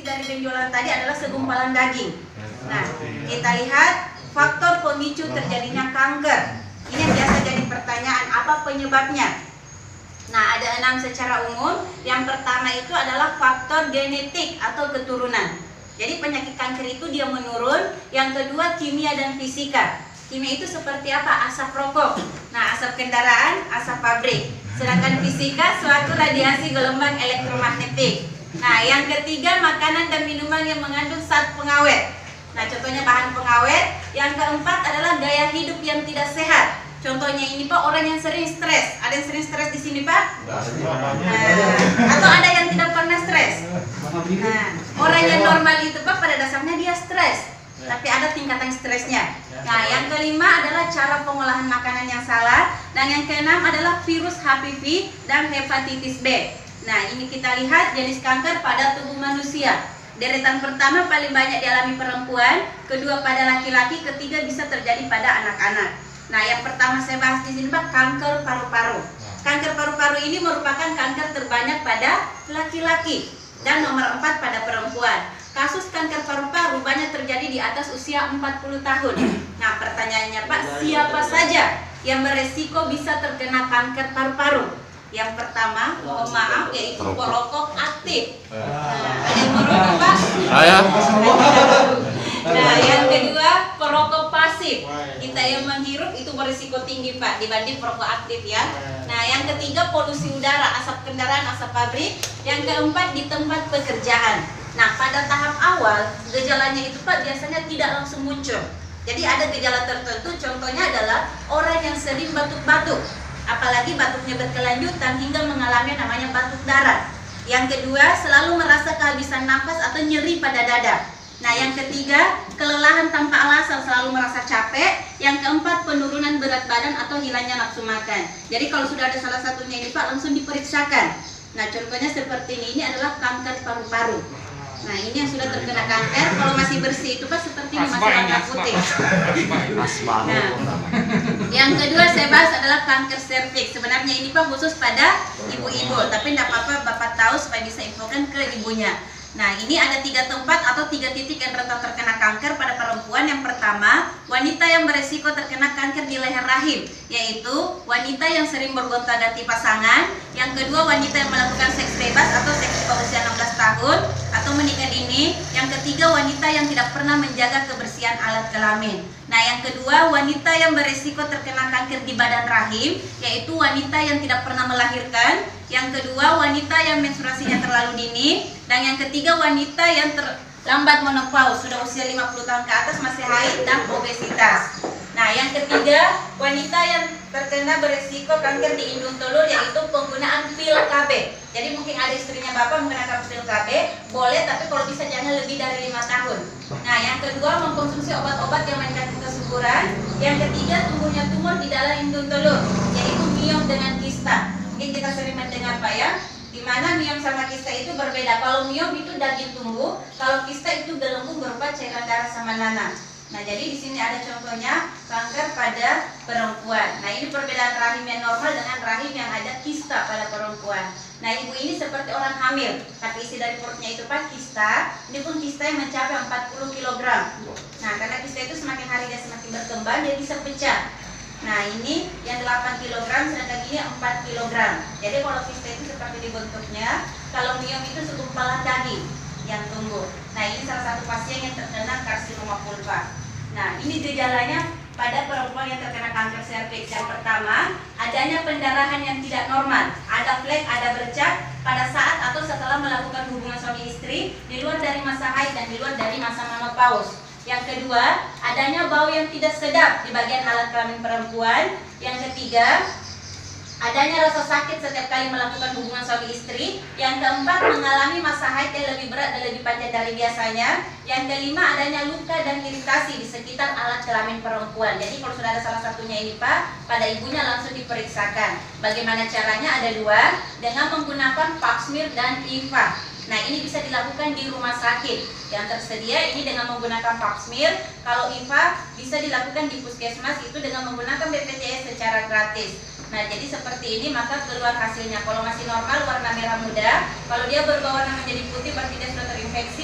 dari benjolan tadi adalah segumpalan daging. Nah, kita lihat faktor pemicu terjadinya kanker. Ini yang biasa jadi pertanyaan, apa penyebabnya? Nah, ada 6 secara umum. Yang pertama itu adalah faktor genetik atau keturunan. Jadi penyakit kanker itu dia menurun. Yang kedua kimia dan fisika. Kimia itu seperti apa? Asap rokok, nah asap kendaraan, asap pabrik. Sedangkan fisika suatu radiasi gelombang elektromagnetik. Nah, yang ketiga makanan dan minuman yang mengandung zat pengawet. Nah, contohnya bahan pengawet. Yang keempat adalah gaya hidup yang tidak sehat. Contohnya ini Pak, orang yang sering stres. Ada yang sering stres di sini Pak? Atau ada yang tidak pernah stres? Nah, orang yang normal itu Pak pada dasarnya dia stres, tapi ada tingkatan stresnya. Nah, yang kelima adalah cara pengolahan makanan yang salah. Dan yang keenam adalah virus HPV dan hepatitis B. Nah, ini kita lihat jenis kanker pada tubuh manusia. Deretan pertama paling banyak dialami perempuan, kedua pada laki-laki, ketiga bisa terjadi pada anak-anak. Nah, yang pertama saya bahas di sini Pak, kanker paru-paru. Kanker paru-paru ini merupakan kanker terbanyak pada laki-laki dan nomor 4 pada perempuan. Kasus kanker paru-paru banyak terjadi di atas usia 40 tahun. Nah, pertanyaannya Pak, siapa saja yang beresiko bisa terkena kanker paru-paru? Yang pertama, mohon maaf, yaitu perokok aktif. Nah, ada yang merokok Pak? Saya. Nah, yang kedua, perokok pasif. Kita yang menghirup itu berisiko tinggi Pak dibanding perokok aktif ya. Nah, yang ketiga, polusi udara, asap kendaraan, asap pabrik. Yang keempat, di tempat pekerjaan. Nah, pada tahap awal gejalanya itu Pak biasanya tidak langsung muncul. Jadi ada gejala tertentu, contohnya adalah orang yang sering batuk-batuk, apalagi batuknya berkelanjutan hingga mengalami namanya batuk darah. Yang kedua, selalu merasa kehabisan nafas atau nyeri pada dada. Nah, yang ketiga, kelelahan tanpa alasan, selalu merasa capek. Yang keempat, penurunan berat badan atau hilangnya nafsu makan. Jadi kalau sudah ada salah satunya ini Pak, langsung diperiksakan. Nah, contohnya seperti ini adalah kanker paru-paru. Nah, ini yang sudah terkena kanker, kalau masih bersih itu Pak seperti ini, masih warna putih. Nah, yang kedua saya bahas adalah kanker serviks. Sebenarnya ini Pak khusus pada ibu-ibu, tapi tidak apa-apa Bapak tahu supaya bisa infokan ke ibunya. Nah, ini ada 3 tempat atau 3 titik yang rentan terkena kanker pada perempuan. Yang pertama, wanita yang beresiko terkena kanker di leher rahim, yaitu wanita yang sering bergonta-ganti pasangan. Yang kedua, wanita yang melakukan seks bebas atau seks di bawah usia 16 tahun atau menikah dini. Yang ketiga, wanita yang tidak pernah menjaga kebersihan alat kelamin. Nah, yang kedua, wanita yang beresiko terkena kanker di badan rahim, yaitu wanita yang tidak pernah melahirkan. Yang kedua, wanita yang menstruasinya terlalu dini. Dan yang ketiga, wanita yang terlambat menopause, sudah usia 50 tahun ke atas, masih haid dan obesitas. Nah, yang ketiga, wanita yang terkena beresiko kanker di indung telur, yaitu penggunaan pil KB. Jadi mungkin ada istrinya Bapak menggunakan pil KB, boleh, tapi kalau bisa jangan lebih dari 5 tahun. Nah, yang kedua, mengkonsumsi obat-obat yang meningkatkan kesuburan. Yang ketiga, tumbuhnya tumor di dalam indung telur, yaitu miom dengan kista. Mungkin kita sering mendengar Pak ya, di mana miom sama kista itu berbeda. Kalau miom itu daging tumbuh, kalau kista itu gelembung berupa cairan darah sama nanah. Nah, jadi di sini ada contohnya kanker pada perempuan. Nah, ini perbedaan rahim yang normal dengan rahim yang ada kista pada perempuan. Nah, ibu ini seperti orang hamil, tapi isi dari perutnya itu Pak kista. Ini pun kista yang mencapai 40 kg. Nah, karena kista itu semakin hari dia semakin berkembang, dia bisa pecah. Nah, ini yang 8 kg, sedangkan ini 4 kg. Jadi kalau kista itu seperti dibentuknya, kalau miom itu segumpalan daging yang tumbuh. Nah, ini salah satu pasien yang terkena karsinoma vulva. Nah, ini gejalanya pada perempuan yang terkena kanker serviks. Yang pertama, adanya pendarahan yang tidak normal, ada flek, ada bercak pada saat atau setelah melakukan hubungan suami istri di luar dari masa haid dan di luar dari masa menopause. Yang kedua, adanya bau yang tidak sedap di bagian alat kelamin perempuan. Yang ketiga, adanya rasa sakit setiap kali melakukan hubungan suami istri. Yang keempat, mengalami masa haid yang lebih berat dan lebih panjang dari biasanya. Yang kelima, adanya luka dan iritasi di sekitar alat kelamin perempuan. Jadi kalau sudah ada salah satunya ini Pak, pada ibunya langsung diperiksakan. Bagaimana caranya? Ada 2, dengan menggunakan pap smear dan IVA. Nah, ini bisa dilakukan di rumah sakit yang tersedia. Ini dengan menggunakan pap smear. Kalau IVA bisa dilakukan di puskesmas, itu dengan menggunakan BPJS secara gratis. Nah, jadi seperti ini maka keluar hasilnya. Kalau masih normal warna merah muda, kalau dia berubah warna menjadi putih berarti dia sudah terinfeksi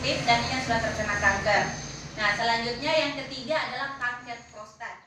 aktif dan yang sudah terkena kanker. Nah, selanjutnya yang ketiga adalah kanker prostat.